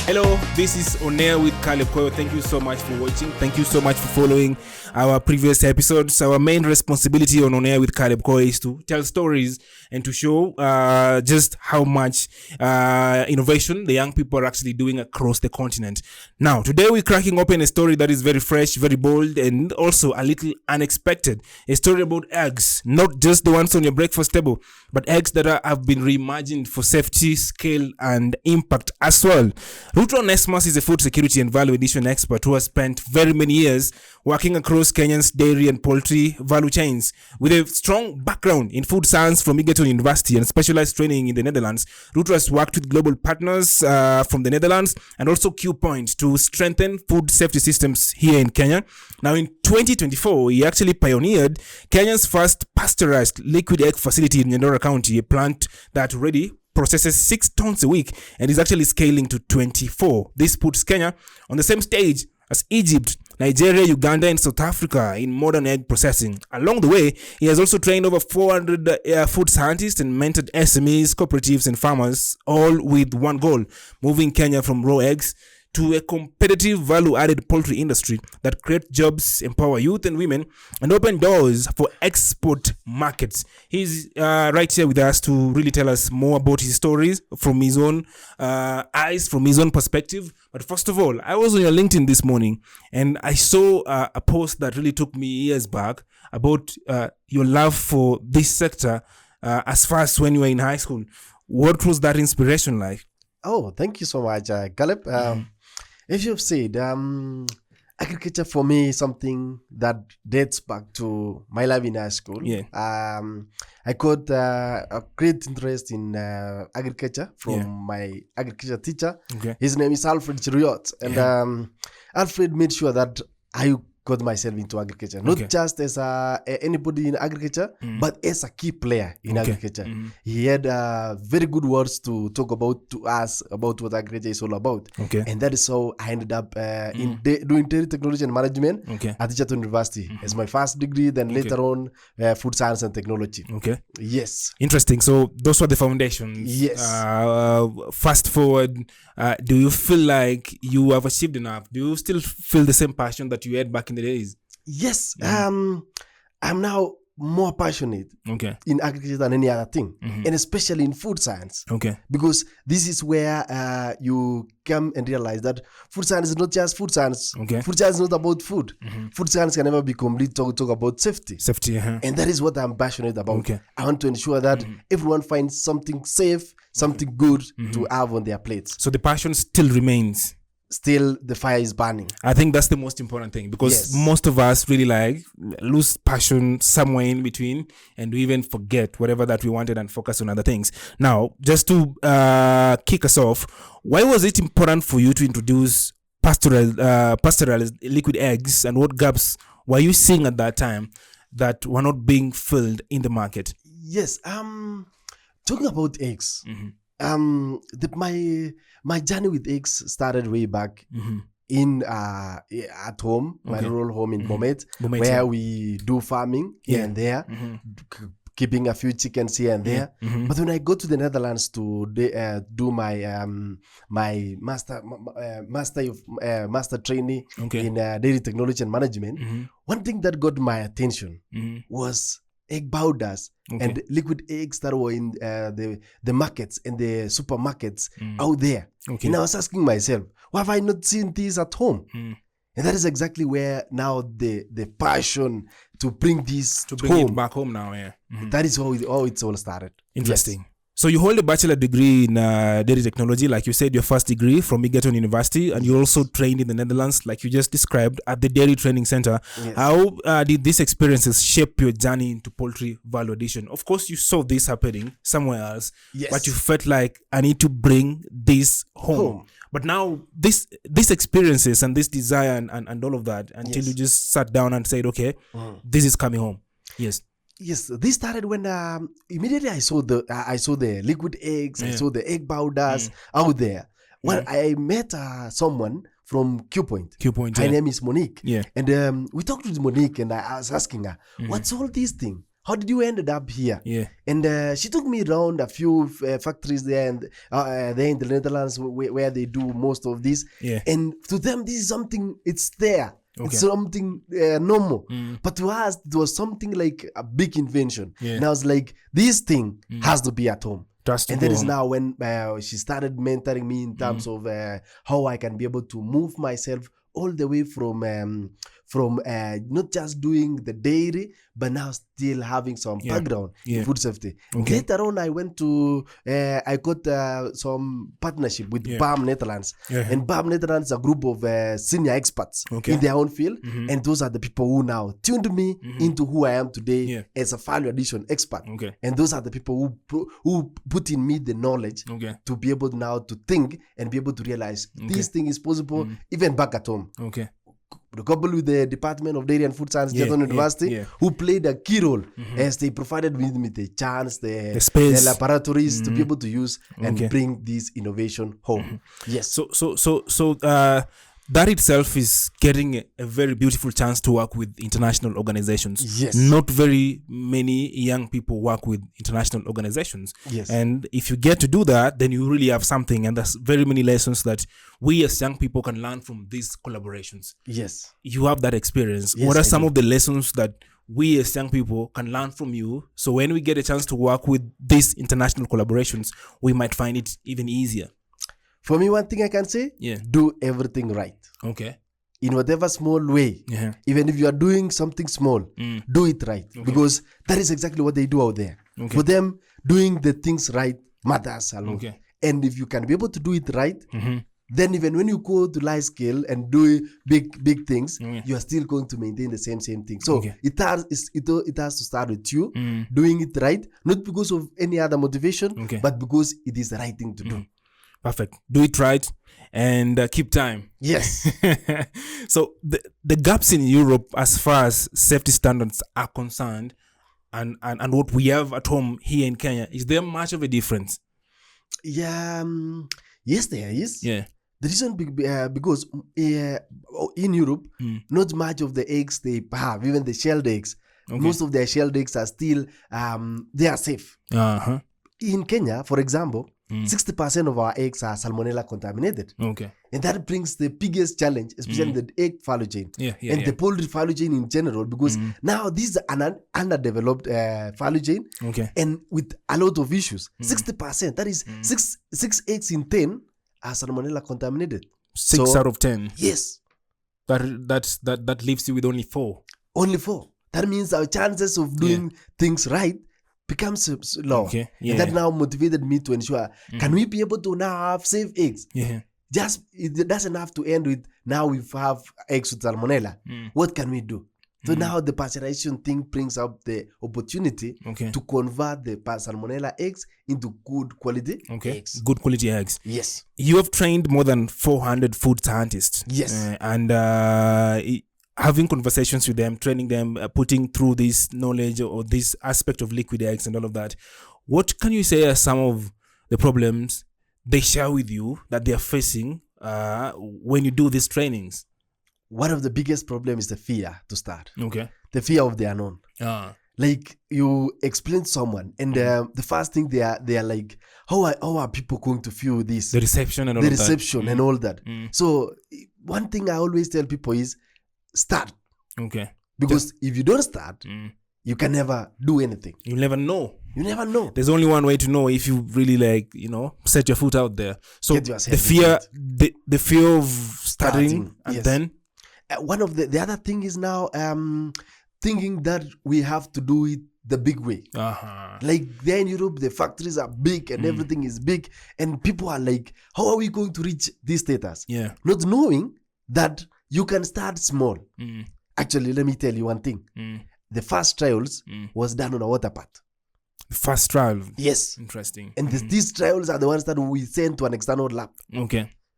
Hello, this is On Air with Caleb Koyo. Thank you so much for watching. Thank you so much for following our previous episodes. Our main responsibility on Air with Caleb Koyo is to tell stories and to show just how much innovation the young people are actually doing across the continent. Now, today we're cracking open a story that is very fresh, very bold, and also a little unexpected. A story about eggs, not just the ones on your breakfast table, but eggs that have been reimagined for safety, scale, and impact as well. Ruttoh Onesmus is a food security and value addition expert who has spent very many years working across Kenya's dairy and poultry value chains. With a strong background in food science from Agribusiness University and specialized training in the Netherlands, Ruttoh has worked with global partners from the Netherlands and also Q Point to strengthen food safety systems here in Kenya. Now, in 2024, he actually pioneered Kenya's first pasteurized liquid egg facility in Nyandora County, a plant that already processes 6 tons a week and is actually scaling to 24. This puts Kenya on the same stage as Egypt, Nigeria, Uganda, and South Africa in modern egg processing. Along the way, he has also trained over 400 food scientists and mentored SMEs, cooperatives, and farmers, all with one goal: moving Kenya from raw eggs to a competitive value-added poultry industry that creates jobs, empower youth and women, and open doors for export markets. He's right here with us to really tell us more about his stories from his own eyes, from his own perspective. But first of all, I was on your LinkedIn this morning, and I saw a post that really took me years back about your love for this sector as far as when you were in high school. What was that inspiration like? Oh, thank you so much, Caleb. As you've said, agriculture for me is something that dates back to my life in high school. Yeah. I got a great interest in agriculture from my agriculture teacher. Okay. His name is Alfred Chiriot. And Alfred made sure that I got myself into agriculture, not just as anybody in agriculture, but as a key player in agriculture. He had very good words to talk about to us about what agriculture is all about. And that is how I ended up in doing dairy technology and management at Ruttoh University as my first degree, then later on food science and technology. Yes. Interesting. So those were the foundations. Yes. Fast forward, do you feel like you have achieved enough? Do you still feel the same passion that you had back in the days? Yes. I'm now more passionate in agriculture than any other thing, and especially in food science. Because this is where you come and realize that food science is not just food science. Food science is not about food. Food science can never be complete talk about safety. And that is what I'm passionate about. I want to ensure that everyone finds something safe, something good to have on their plates. So the passion still remains. Still the fire is burning. I think that's the most important thing, because most of us really lose passion somewhere in between, and we even forget whatever that we wanted and focus on other things. Now, just to kick us off, why was it important for you to introduce pasteurized liquid eggs, and what gaps were you seeing at that time that were not being filled in the market? Yes. Talking about eggs, my journey with eggs started way back in at home, my rural home in Bomet, where we do farming here and there, keeping a few chickens here and there. But when I go to the Netherlands to do my my master training in dairy technology and management, one thing that got my attention was egg powders and liquid eggs that were in the markets and the supermarkets out there. And I was asking myself, why have I not seen these at home? And that is exactly where now the passion to bring this to bring home. It back home now. That is how it's all started. Interesting. Yes. So you hold a bachelor degree in dairy technology, like you said, your first degree from Agribusiness University, and you also trained in the Netherlands, like you just described, at the Dairy Training Center. How did these experiences shape your journey into poultry value addition? Of course, you saw this happening somewhere else, but you felt like, I need to bring this home. But now, this experiences and this desire and all of that, until you just sat down and said, okay, this is coming home. Yes. Yes, this started when immediately I saw the liquid eggs, I saw the egg powders out there. Well, I met someone from Q Point. Her name is Monique. And we talked with Monique, and I was asking her, what's all these things? how did you ended up here? Yeah. And she took me around a few factories there, and there in the Netherlands where they do most of this. Yeah. And to them, this is something, it's there. Okay. It's something normal. But to us, it was something like a big invention. Yeah. And I was like, this thing has to be at home. And that is now when she started mentoring me in terms of how I can be able to move myself all the way from not just doing the dairy, but now still having some background in food safety. Okay. Later on, I went to, I got some partnership with BAM Netherlands. And BAM Netherlands is a group of senior experts in their own field. And those are the people who now tuned me into who I am today as a value addition expert. And those are the people who put in me the knowledge to be able now to think and be able to realize this thing is possible even back at home. Coupled with the Department of Dairy and Food Science, Ruttoh University, who played a key role as they provided me the chance, the space, the laboratories to be able to use and bring this innovation home. Yes. So that itself is getting a very beautiful chance to work with international organizations. Yes. Not very many young people work with international organizations. Yes. And if you get to do that, then you really have something. And there's very many lessons that we as young people can learn from these collaborations. Yes. You have that experience. Yes, what are some of the lessons that we as young people can learn from you? So when we get a chance to work with these international collaborations, we might find it even easier. For me, one thing I can say, do everything right. Okay. In whatever small way. Even if you are doing something small, do it right. Because that is exactly what they do out there. For them, doing the things right matters a lot. And if you can be able to do it right, then even when you go to large scale and do big things, you are still going to maintain the same thing. So it has to start with you doing it right, not because of any other motivation, but because it is the right thing to do. Perfect. Do it right and keep time. Yes. So the gaps in Europe as far as safety standards are concerned and what we have at home here in Kenya, is there much of a difference? Yeah. Yes, there is. Yeah. The reason because in Europe, not much of the eggs they have, even the shelled eggs, most of their shelled eggs are still, they are safe. In Kenya, for example, 60% of our eggs are Salmonella contaminated. And that brings the biggest challenge, especially the egg value chain and the poultry value chain in general, because now this is an underdeveloped value chain and with a lot of issues. 60%, that is 6 eggs in 10 are Salmonella contaminated. 6 out of 10. Yes. That leaves you with only 4. Only 4. That means our chances of doing things right becomes low. And that now motivated me to ensure, can we be able to now have safe eggs? Just, it doesn't have to end with, now we have eggs with Salmonella. What can we do? So now the pasteurization thing brings up the opportunity to convert the Salmonella eggs into good quality eggs. Good quality eggs. Yes. You have trained more than 400 food scientists. Yes. And having conversations with them, training them, putting through this knowledge or this aspect of liquid eggs and all of that. What can you say are some of the problems they share with you that they are facing when you do these trainings? One of the biggest problems is the fear to start. The fear of the unknown. Like you explain to someone and the first thing they are like, how are people going to feel this? The reception and all that. The reception and all that. So one thing I always tell people is start. Because if you don't start, you can never do anything. You never know. You never know. There's only one way to know if you really set your foot out there. So the fear of starting and then one of the other thing is now thinking that we have to do it the big way. Like there in Europe, the factories are big and everything is big, and people are like, how are we going to reach this status? Not knowing that you can start small. Actually, let me tell you one thing. The first trials was done on a water path. The first trial? Yes. Interesting. And these trials are the ones that we sent to an external lab.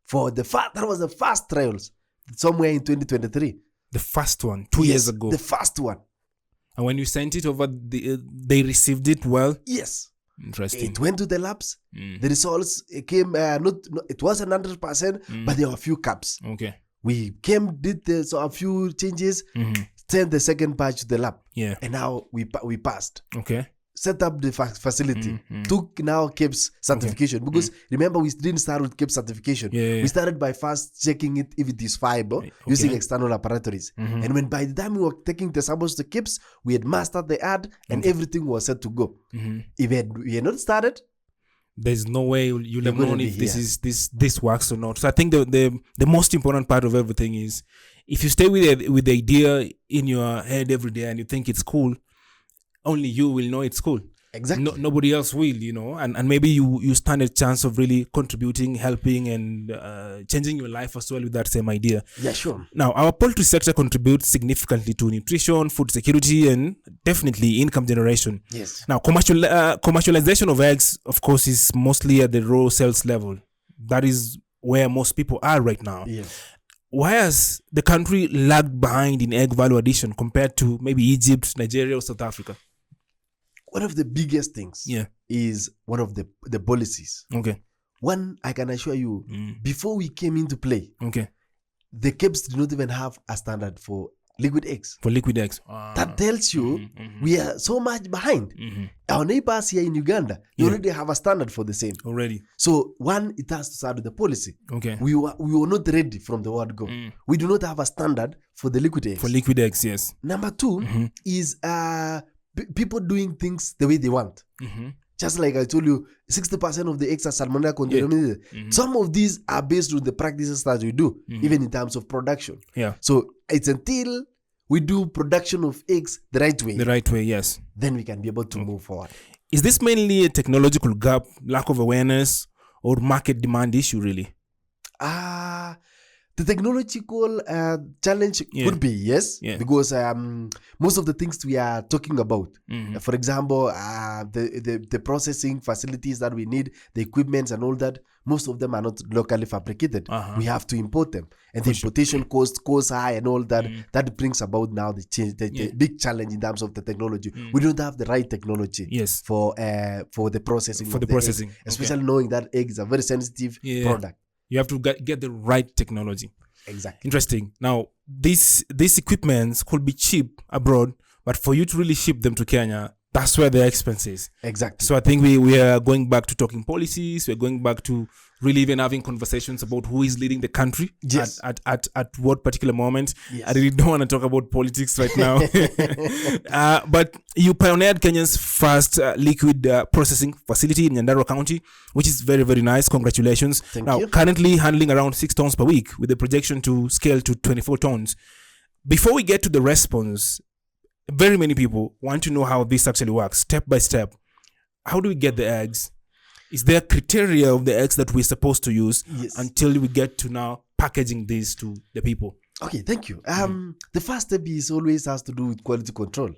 For that was the first trials, somewhere in 2023. The first one, 2 years ago. The first one. And when you sent it over, they received it well? Yes. Interesting. It went to the labs. The results came, it wasn't 100%, but there were a few caps. We did a few changes, sent the second batch to the lab. Yeah. And now we passed. Okay. Set up the facility. Took now KEBS certification. Because remember, we didn't start with KEBS certification. Yeah. We started by first checking it if it is viable using external laboratories. And when by the time we were taking the samples to KEBS, we had mastered the ad and everything was set to go. If we had not started, there's no way you'll have known if this works or not. So I think the most important part of everything is if you stay with the idea in your head every day and you think it's cool, only you will know it's cool. Exactly. Nobody else will, and maybe you stand a chance of really contributing, helping, and changing your life as well with that same idea. Yeah, sure. Now, our poultry sector contributes significantly to nutrition, food security, and definitely income generation. Yes. Now, commercialization of eggs, of course, is mostly at the raw sales level. That is where most people are right now. Yes. Why has the country lagged behind in egg value addition compared to maybe Egypt, Nigeria, or South Africa? One of the biggest things is one of the policies. Okay. One, I can assure you, before we came into play, the KEBS did not even have a standard for liquid eggs. For liquid eggs. That tells you we are so much behind. Our neighbors here in Uganda, they already have a standard for the same. Already. So one, it has to start with the policy. Okay. We were not ready from the word go. We do not have a standard for the liquid eggs. For liquid eggs, yes. Number two is people doing things the way they want. Just like I told you, 60% of the eggs are Salmonella contaminated. Some of these are based on the practices that we do, even in terms of production. Yeah. So it's until we do production of eggs the right way. The right way, yes. Then we can be able to move forward. Is this mainly a technological gap, lack of awareness, or market demand issue, really? The technological challenge could be, yes, because most of the things we are talking about, for example, the processing facilities that we need, the equipments and all that, most of them are not locally fabricated. We have to import them. And the importation cost goes high and all that. That brings about now the big challenge in terms of the technology. We don't have the right technology for the processing. For the processing. Eggs, especially knowing that egg is a very sensitive product. You have to get the right technology. Exactly. Interesting. Now, these equipments could be cheap abroad, but for you to really ship them to Kenya, that's where the expense is. Exactly. So I think we are going back to talking policies. We're going back to really even having conversations about who is leading the country at what particular moment. I really don't want to talk about politics right now. But you pioneered Kenya's first liquid processing facility in Nyandarua County, which is very, very nice. Congratulations. Thank you. Currently handling around 6 tons per week with a projection to scale to 24 tons. Before we get to the response, very many people want to know how this actually works, step by step. How do we get the eggs? Is there criteria of the eggs that we're supposed to use until we get to now packaging these to the people? Okay, thank you. The first step is always has to do with quality control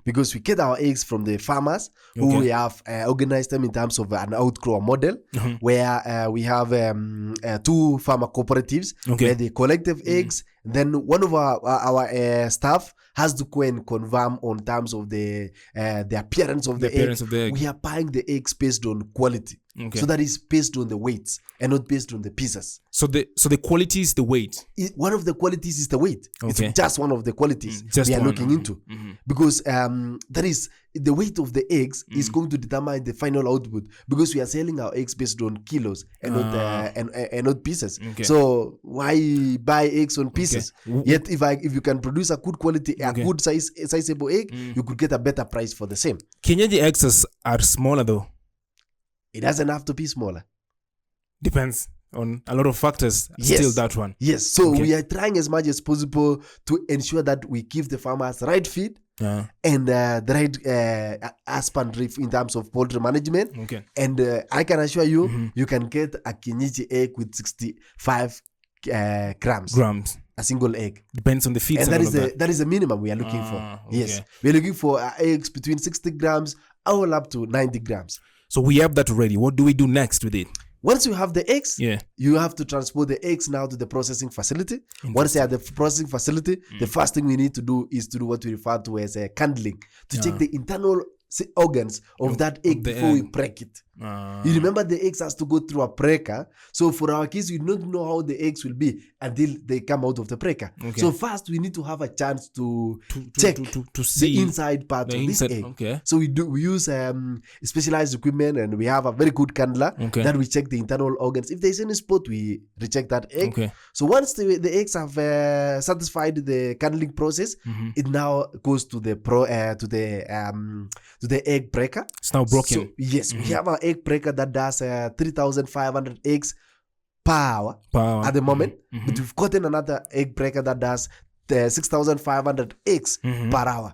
because we get our eggs from the farmers who we have organized them in terms of an outgrower model where we have 2 farmer cooperatives where they collect the eggs. Then one of our staff has to go and confirm on terms of the appearance of the egg. We are buying the eggs based on quality. So that is based on the weights and not based on the pieces. So the quality is the weight. One of the qualities is the weight. It's just one of the qualities we are looking into. Because that is the weight of the eggs is going to determine the final output because we are selling our eggs based on kilos and not pieces. So why buy eggs on pieces? Yet if you can produce a good quality, a good sizable egg, you could get a better price for the same. Kenyaji eggs are smaller though. It doesn't have to be smaller. Depends on a lot of factors. Still that one. Yes. So we are trying as much as possible to ensure that we give the farmers the right feed and the right husbandry in terms of poultry management. And I can assure you, you can get a Kenyaji egg with 65 grams. A single egg. Depends on the feed. And that is the minimum we are looking for. Yes. We are looking for eggs between 60 grams all up to 90 grams. So we have that already. What do we do next with it? Once you have the eggs, you have to transport the eggs now to the processing facility. Once they are at the processing facility, the first thing we need to do is to do what we refer to as candling, to check the internal organs of that egg before we break it. You remember the eggs has to go through a breaker. So for our kids, we don't know how the eggs will be until they come out of the breaker. Okay. So first, we need to have a chance to check to see the inside part of this egg. Okay. So we use specialized equipment, and we have a very good candler that we check the internal organs. If there's any spot, we recheck that egg. Okay. So once the eggs have satisfied the candling process, it now goes to the egg breaker. It's now broken. So, yes, we have an egg breaker that does 3,500 eggs per hour at the moment. But we've gotten another egg breaker that does 6,500 eggs per hour.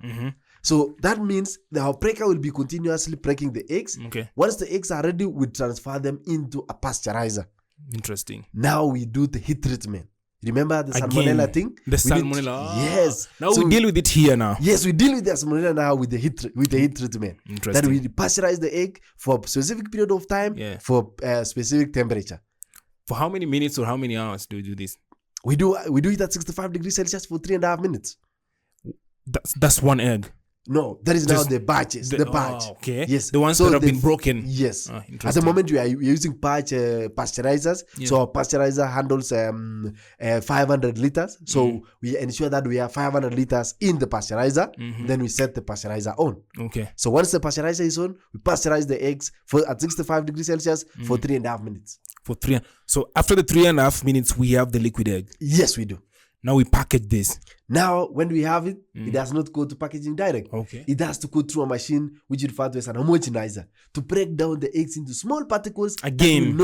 So that means our breaker will be continuously breaking the eggs. Okay. Once the eggs are ready, we transfer them into a pasteurizer. Interesting. Now we do the heat treatment. Remember the salmonella thing? The salmonella. Yes. Now we deal with it here now. Yes, we deal with the salmonella now with the heat treatment. Interesting. That we pasteurize the egg for a specific period of time for a specific temperature. For how many minutes or how many hours do you do this? We do it at 65 degrees Celsius for 3.5 minutes. That's one egg. No, that is now the batches. The batch. Okay. Yes. The ones that have been broken. Yes. At the moment, we are using batch pasteurizers. Yeah. So our pasteurizer handles 500 liters. So we ensure that we have 500 liters in the pasteurizer. Then we set the pasteurizer on. Okay. So once the pasteurizer is on, we pasteurize the eggs at 65 degrees Celsius for 3.5 minutes. So after the 3.5 minutes, we have the liquid egg. Yes, we do. Now we package this. Now, when we have it, it does not go to packaging direct. Okay. It has to go through a machine which we refer to as an homogenizer to break down the eggs into small particles. Again.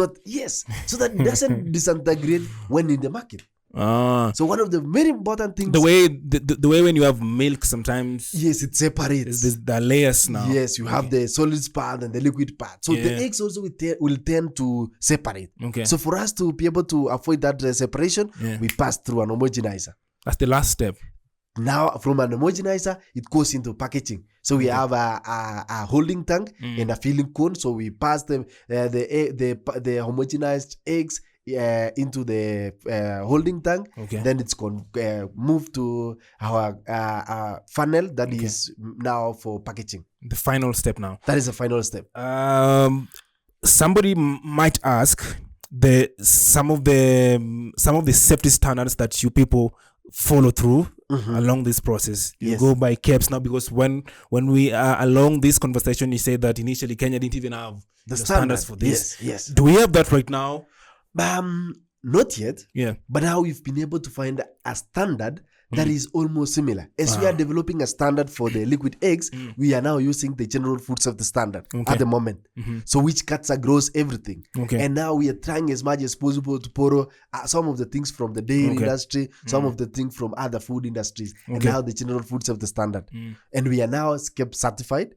So that it doesn't disintegrate when in the market. So one of the very important things. The way when you have milk sometimes. Yes, it separates. There's the layers now. Yes, you have the solid part and the liquid part. So the eggs also will tend to separate. Okay. So for us to be able to avoid that separation, we pass through an homogenizer. That's the last step. Now, from an homogenizer, it goes into packaging. So we have a holding tank and a filling cone. So we pass the homogenized eggs into the holding tank. Okay. Then it's going move to our funnel that is now for packaging. The final step now. That is the final step. Somebody might ask some of the safety standards that you people follow through along this process. You go by CAPS now, because when we are along this conversation, you say that initially Kenya didn't even have the standards for this. Yes. Do we have that right now? Not yet. Yeah. But now we've been able to find a standard that is almost similar. As we are developing a standard for the liquid eggs, we are now using the general food safety standard at the moment. So which cuts across everything. Okay. And now we are trying as much as possible to borrow some of the things from the dairy industry, some of the things from other food industries, and now the general food safety standard. And we are now kept certified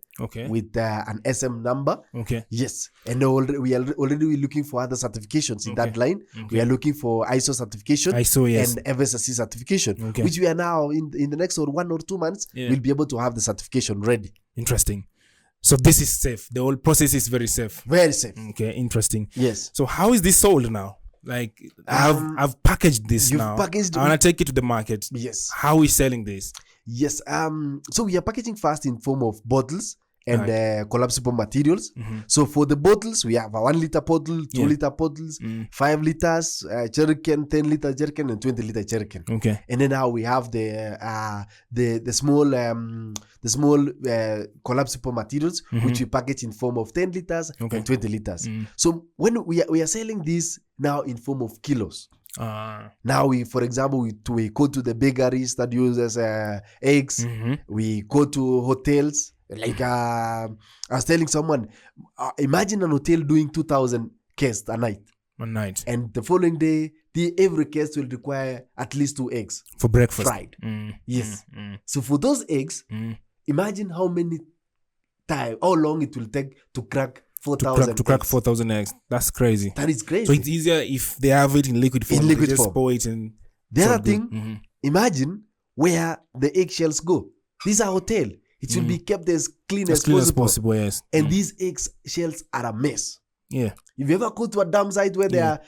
with an SM number. Okay. Yes. And we are already looking for other certifications in that line. We are looking for ISO certification and FSSC certification, which we are now in the next 1 or 2 months, we'll be able to have the certification ready. Interesting. So this is safe. The whole process is very safe. Very safe. Okay, interesting. Yes. So how is this sold now? Like I've packaged this now. I want to take it to the market. Yes. How are we selling this? Yes. So we are packaging first in form of bottles and collapsible materials. So for the bottles, we have a 1 liter bottle, 2 liter bottles, 5 liters jerrycan, 10 liter jerrycan, and 20 liter jerrycan. Okay. And then now we have the small collapsible materials, which we package in form of 10 liters and 20 liters. So when we are selling this now in form of kilos. Now for example, we go to the bakeries that uses eggs. We go to hotels. Like I was telling someone, imagine an hotel doing 2,000 guests a night. And the following day, every guest will require at least 2 eggs for breakfast. Fried. Yes. So for those eggs, imagine how long it will take to crack 4,000 to crack 4,000 eggs. That's crazy. That is crazy. So it's easier if they have it in liquid form. Just pour it in. The other thing, imagine where the eggshells go. These are hotel. It will be kept as clean as possible. Yes. And these egg shells are a mess. Yeah. If you ever go to a dump site where the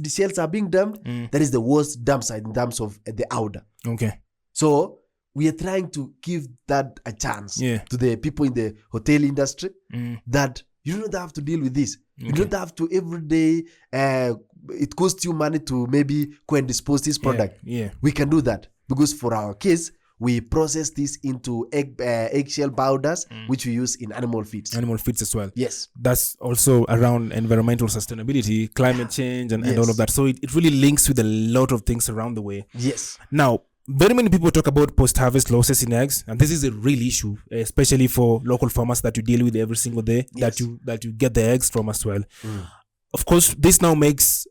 shells are being dumped, that is the worst dump site in terms of the odor. Okay. So we are trying to give that a chance to the people in the hotel industry that You do not have to deal with this. You don't have to every day. It costs you money to maybe go and dispose this product. We can do that because for our case, we process this into eggshell powders, which we use in animal feeds. Animal feeds as well. Yes. That's also around environmental sustainability, climate change, and all of that. So it really links with a lot of things around the way. Yes. Now, very many people talk about post-harvest losses in eggs, and this is a real issue, especially for local farmers that you deal with every single day, that you get the eggs from as well. Of course, this now makes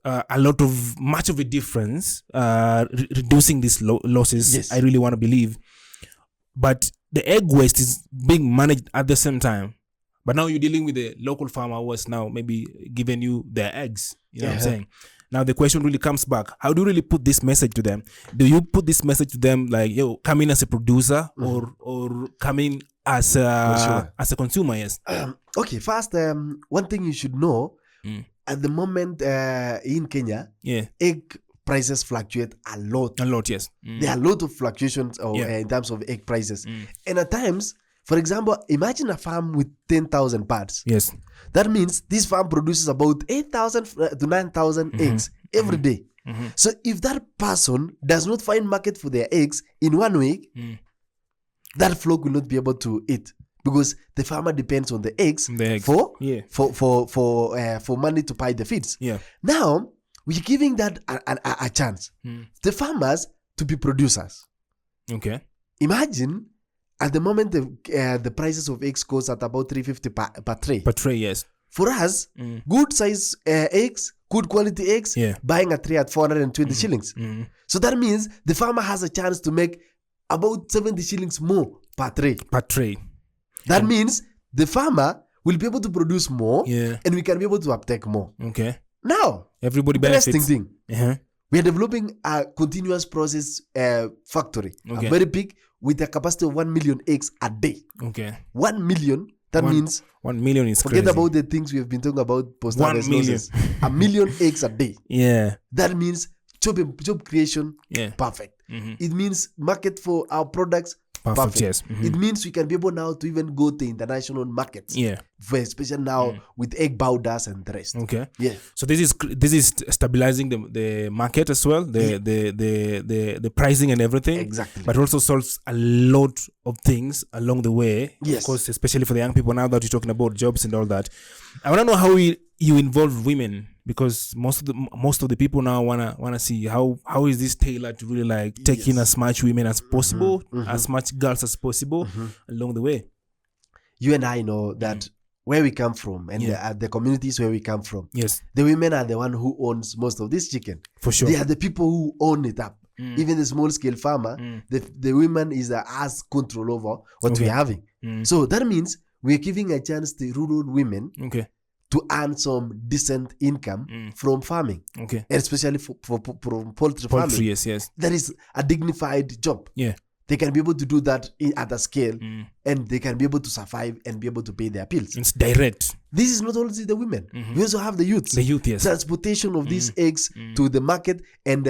much of a difference, reducing these losses. Yes. I really want to believe. But the egg waste is being managed at the same time. But now you're dealing with a local farmer who has now maybe given you their eggs. You know what I'm saying? Now the question really comes back. How do you really put this message to them? Do you put this message to them like, yo, come in as a producer or come in as a consumer? Yes. Okay, first, one thing you should know, at the moment in Kenya, egg prices fluctuate a lot. A lot, yes. There are a lot of fluctuations in terms of egg prices. And at times, for example, imagine a farm with 10,000 parts. Yes. That means this farm produces about 8,000 to 9,000 eggs every day. So if that person does not find market for their eggs in 1 week, that flock will not be able to eat. Because the farmer depends on the eggs, for money to buy the feeds. Now, we're giving that a chance. The farmers to be producers. Okay. Imagine at the moment the prices of eggs goes at about 350 per tray. Per tray, yes. For us, good size eggs, good quality eggs, buying a tray at 420 shillings. So that means the farmer has a chance to make about 70 shillings more per tray. Per tray. That means the farmer will be able to produce more, and we can be able to uptake more. Okay. Now, everybody benefits. Interesting thing. We are developing a continuous process factory, a very big, with a capacity of 1 million eggs a day. Okay. 1 million. That means 1 million is forget crazy. About the things we have been talking about post-harvest losses. 1 million eggs a day. Yeah. That means job creation. Perfect. It means market for our products. Perfect. Yes. It means we can be able now to even go to international markets. Especially now with egg powders and the rest. Okay. Yeah. So this is stabilizing the market as well, the pricing and everything. Exactly. But also solves a lot of things along the way. Yes. Of course, especially for the young people now that you're talking about jobs and all that. I want to know how you involve women, because most of the people now wanna see how is this tailored to really like take in as much women as possible, as much girls as possible along the way. You and I know that where we come from and the communities where we come from. Yes, the women are the one who owns most of this chicken. For sure, they are the people who own it up. Even the small scale farmer, the women is as control over what we're having. So that means we're giving a chance to rural women. Okay. To earn some decent income from farming. Okay. And especially for poultry farming. Yes. That is a dignified job. Yeah. They can be able to do that at a scale, and they can be able to survive and be able to pay their bills. It's direct. This is not only the women. We also have the youth. The youth, yes. Transportation of these eggs to the market and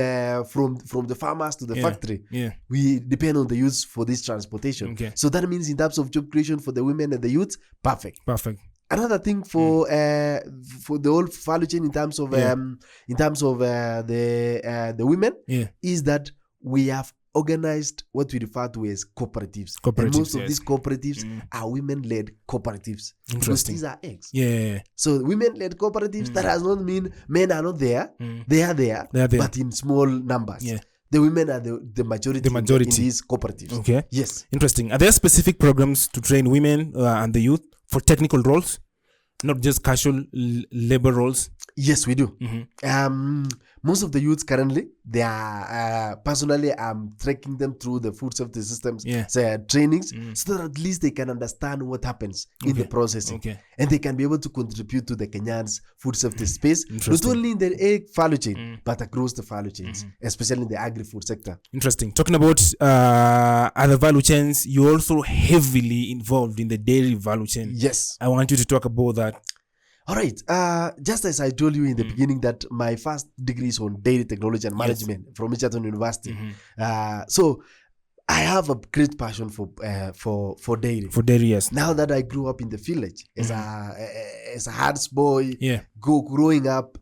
from the farmers to the factory. Yeah. We depend on the youth for this transportation. Okay. So that means in terms of job creation for the women and the youth, perfect. Another thing for the whole value chain in terms of the women is that we have organized what we refer to as cooperatives. And most of these cooperatives are women-led cooperatives. Because these are eggs. Yeah. So women-led cooperatives, that does not mean men are not there. They are there, but in small numbers. Yeah. The women are the majority. In these cooperatives. Okay. Yes. Interesting. Are there specific programs to train women and the youth for technical roles, not just casual labor roles? Yes, we do. Most of the youths currently, they are personally, I'm tracking them through the food safety systems trainings, so that at least they can understand what happens in the processing, and they can be able to contribute to the Kenyan's food safety space, not only in the egg value chain, but across the value chains, especially in the agri-food sector. Interesting. Talking about other value chains, you're also heavily involved in the dairy value chain. Yes. I want you to talk about that. All right. Just as I told you in the beginning that my first degree is on dairy technology and management from Ruttoh University. So I have a great passion for dairy. For dairy, yes. Now that I grew up in the village as a Hards boy, growing up,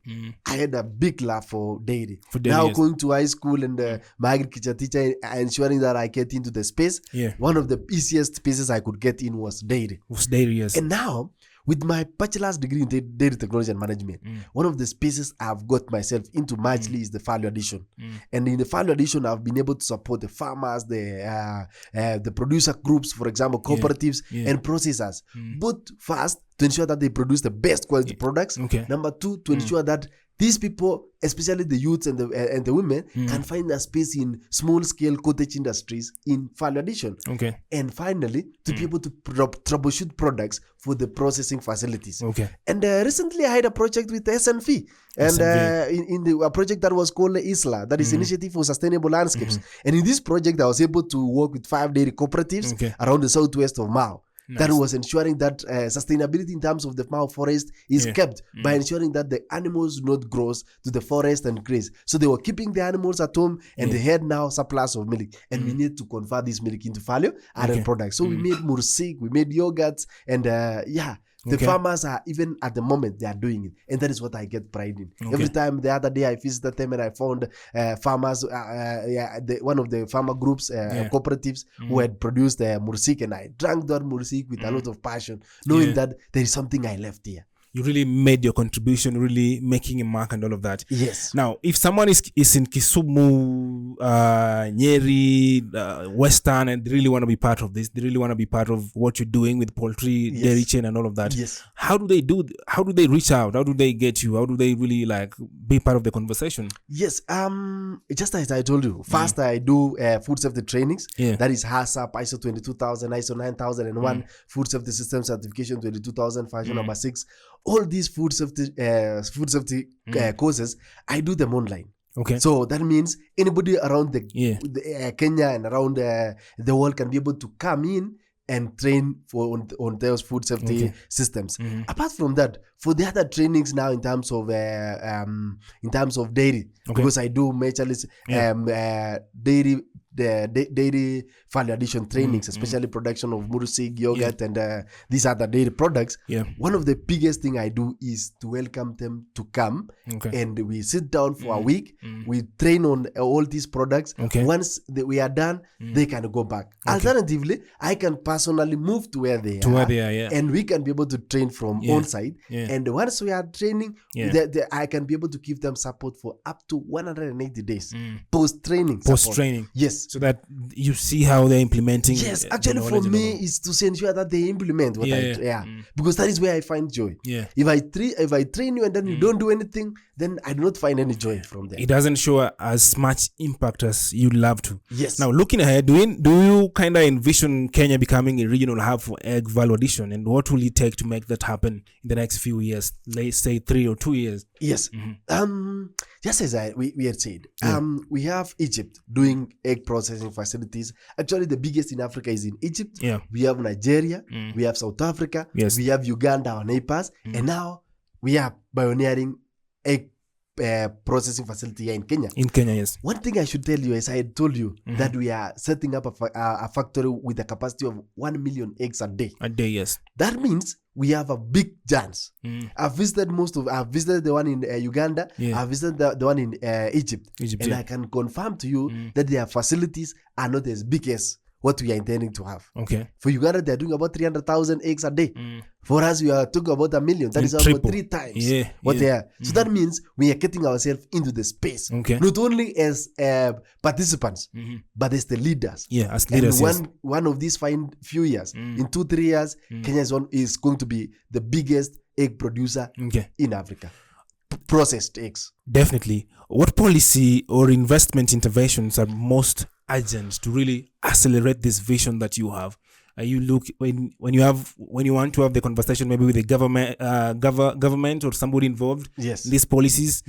I had a big love for dairy. Now going to high school and my agriculture teacher ensuring that I get into the space. One of the easiest spaces I could get in was dairy. Yes. And now, with my bachelor's degree in dairy technology and management, one of the spaces I've got myself into largely is the value addition. And in the value addition, I've been able to support the farmers, the producer groups, for example, cooperatives and processors. Both first, to ensure that they produce the best quality products. Number two, to ensure that these people, especially the youths and the women, can find a space in small-scale cottage industries in value addition. And finally, to be able to troubleshoot products for the processing facilities. And recently, I had a project with SNV, and in a project that was called ISLA, that is Initiative for Sustainable Landscapes. And in this project, I was able to work with 5 dairy cooperatives around the southwest of Mao. That was ensuring that sustainability in terms of the Mao forest is kept by ensuring that the animals do not grow to the forest and graze. So they were keeping the animals at home, and they had now surplus of milk, and we need to convert this milk into value-added products. So we made mursik, we made yogurts, and the farmers are, even at the moment, they are doing it. And that is what I get pride in. Every time, the other day, I visited them and I found farmers, one of the farmer groups, cooperatives, who had produced mursik. And I drank that mursik with a lot of passion, knowing that there is something I left here. You really made your contribution, really making a mark and all of that. Yes. Now, if someone is in Kisumu, Nyeri, Western, and they really want to be part of this, they really want to be part of what you're doing with poultry, dairy chain, and all of that. Yes. How do they reach out? How do they get you? How do they really be part of the conversation? Yes. Just as I told you, first I do food safety trainings. That is HACCP, ISO 22000, ISO 9001, Food Safety System Certification 22000, version number 6. All these food safety courses, I do them online. So that means anybody around the Kenya and around the world can be able to come in and train on those food safety systems. Apart from that, for the other trainings now in terms of dairy, because I do majorly dairy value addition trainings, especially production of mursik, yogurt, and these other dairy products. One of the biggest thing I do is to welcome them to come, and we sit down for a week. We train on all these products. Once we are done, they can go back. Alternatively, I can personally move to where they are, and we can be able to train from on site. And once we are training, I can be able to give them support for up to 180 days post-training. Yes. So that you see how they're implementing. Yes, actually for me is to ensure that they implement what because that is where I find joy. If I train you and then you don't do anything, then I do not find any joy from there. It doesn't show as much impact as you'd love to. Yes. Now looking ahead, do you kind of envision Kenya becoming a regional hub for egg value addition, and what will it take to make that happen in the next few years? Let's say 3 or 2 years. Yes. Just as we had said, we have Egypt doing egg processing facilities. Actually, the biggest in Africa is in Egypt. We have Nigeria. We have South Africa. We have Uganda, our neighbors. And now we are pioneering egg processing facility here in Kenya. In Kenya, yes. One thing I should tell you, as I had told you, that we are setting up a factory with a capacity of 1 million eggs a day. A day, yes. That means we have a big chance. I've visited the one in Uganda. I've visited the one in Egypt. And I can confirm to you that their facilities are not as big as what we are intending to have. For Uganda, they're doing about 300,000 eggs a day. For us, we are talking about 1 million. That is about 3 times what they are. So that means we are getting ourselves into the space. Not only as participants, but as the leaders. As leaders. And one of these few years, in 2-3 years, Kenya is going to be the biggest egg producer in Africa. Processed eggs. Definitely. What policy or investment interventions are most urgent to really accelerate this vision that you have? You look when you want to have the conversation maybe with the government or somebody involved in these policies,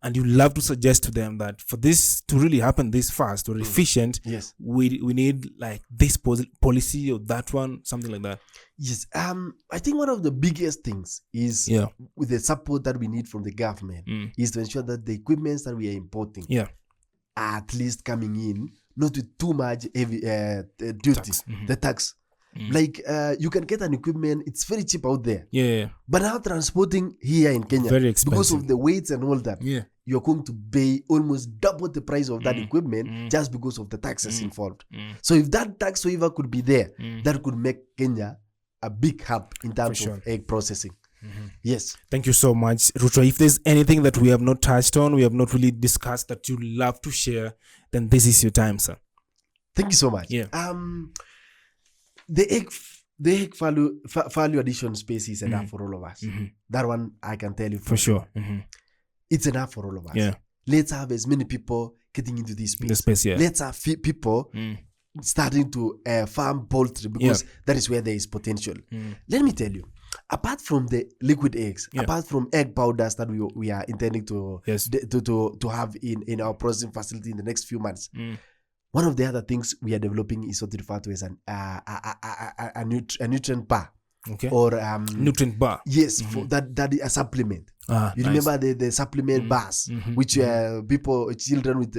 and you love to suggest to them that for this to really happen this fast or efficient, we need like this policy or that one, something like that. Yes, I think one of the biggest things is with the support that we need from the government is to ensure that the equipments that we are importing are at least coming in not with too much heavy duty, Tax. the tax. Like you can get an equipment, it's very cheap out there. Yeah. But now transporting here in Kenya, Very expensive. because of the weights and all that, Yeah. you're going to pay almost double the price of that equipment just because of the taxes involved. So if that tax waiver could be there, that could make Kenya a big hub in terms of egg processing. Yes. Thank you so much, Ruttoh. If there's anything that we have not touched on, we have not really discussed that you love to share, then this is your time, sir. Thank you so much. Yeah. The egg value addition space is enough for all of us. That one I can tell you For sure. it's enough for all of us. Yeah. Let's have as many people getting into this space. The space, yeah. Let's have people starting to farm poultry, because that is where there is potential. Let me tell you, apart from the liquid eggs, apart from egg powders that we are intending to have in our processing facility in the next few months, one of the other things we are developing is what we refer to as a nutrient bar. Okay. Or nutrient bar. Yes, for that is a supplement. You remember the supplement bars, which children with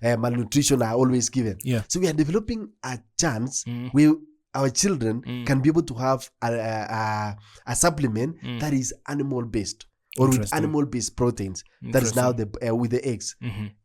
malnutrition are always given. Yeah. So we are developing a chance where our children can be able to have a supplement that is animal based, or with animal based proteins. That is now with the eggs.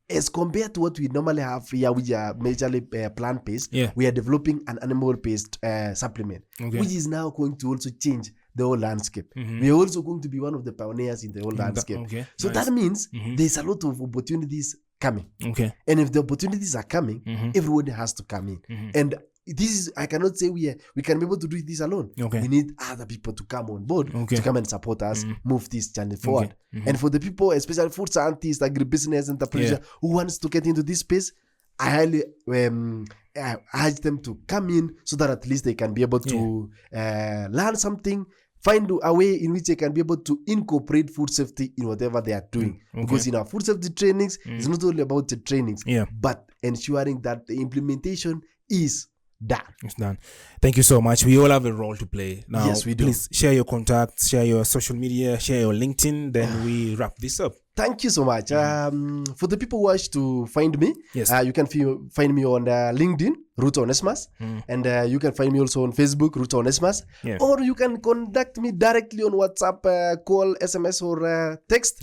As compared to what we normally have here, which are majorly plant-based, we are developing an animal-based supplement, which is now going to also change the whole landscape. We are also going to be one of the pioneers in the whole landscape. So that means there's a lot of opportunities coming. And if the opportunities are coming, everybody has to come in. And this is, I cannot say we can be able to do this alone. We need other people to come on board to come and support us, move this journey forward. And for the people, especially food scientists, agribusiness entrepreneurs who wants to get into this space, I highly urge them to come in, so that at least they can be able to learn something, find a way in which they can be able to incorporate food safety in whatever they are doing. Because in our food safety trainings, it's not only about the trainings, but ensuring that the implementation is done. It's done. Thank you so much. We all have a role to play. Now, yes, we do. Please share your contacts, share your social media, share your LinkedIn, then we wrap this up. Thank you so much. For the people who wish to find me, you can find me on LinkedIn, Ruttoh Onesmus, and you can find me also on Facebook, Ruttoh Onesmus, or you can contact me directly on WhatsApp, call, SMS, or text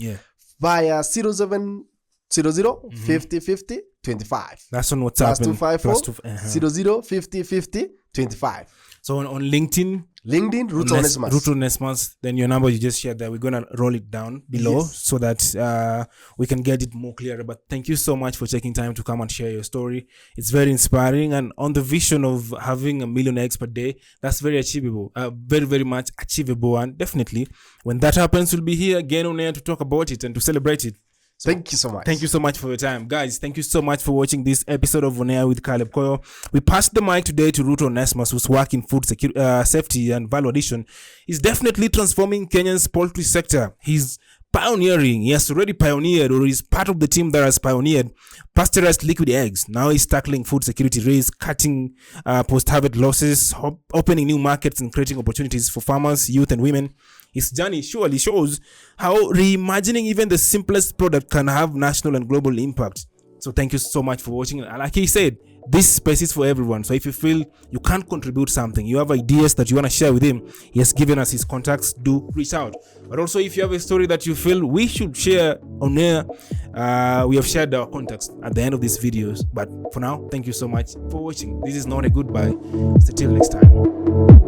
via 0700 50 50 25. That's on WhatsApp. +254 00 50 50 25. So on LinkedIn, Ruttoh Onesmus. Ruttoh Onesmus. Then your number you just shared there, we're gonna roll it down below so that we can get it more clearer. But thank you so much for taking time to come and share your story. It's very inspiring, and on the vision of having 1 million eggs per day, that's very achievable. Very, very much achievable, and definitely when that happens, we'll be here again on air to talk about it and to celebrate it. So, thank you so much. Thank you so much for your time. Guys, thank you so much for watching this episode of On Air with Caleb Koyo. We passed the mic today to Ruttoh Onesmus, whose work in food safety and value addition is definitely transforming Kenya's poultry sector. He's pioneering. He has already pioneered, or is part of the team that has pioneered pasteurized liquid eggs. Now he's tackling food security risk, cutting post-harvest losses, opening new markets, and creating opportunities for farmers, youth, and women. His journey surely shows how reimagining even the simplest product can have national and global impact. So thank you so much for watching. Like he said, this space is for everyone. So if you feel you can't contribute something, you have ideas that you want to share with him, he has given us his contacts, do reach out. But also if you have a story that you feel we should share on air, we have shared our contacts at the end of these videos. But for now, thank you so much for watching. This is not a goodbye. Till next time.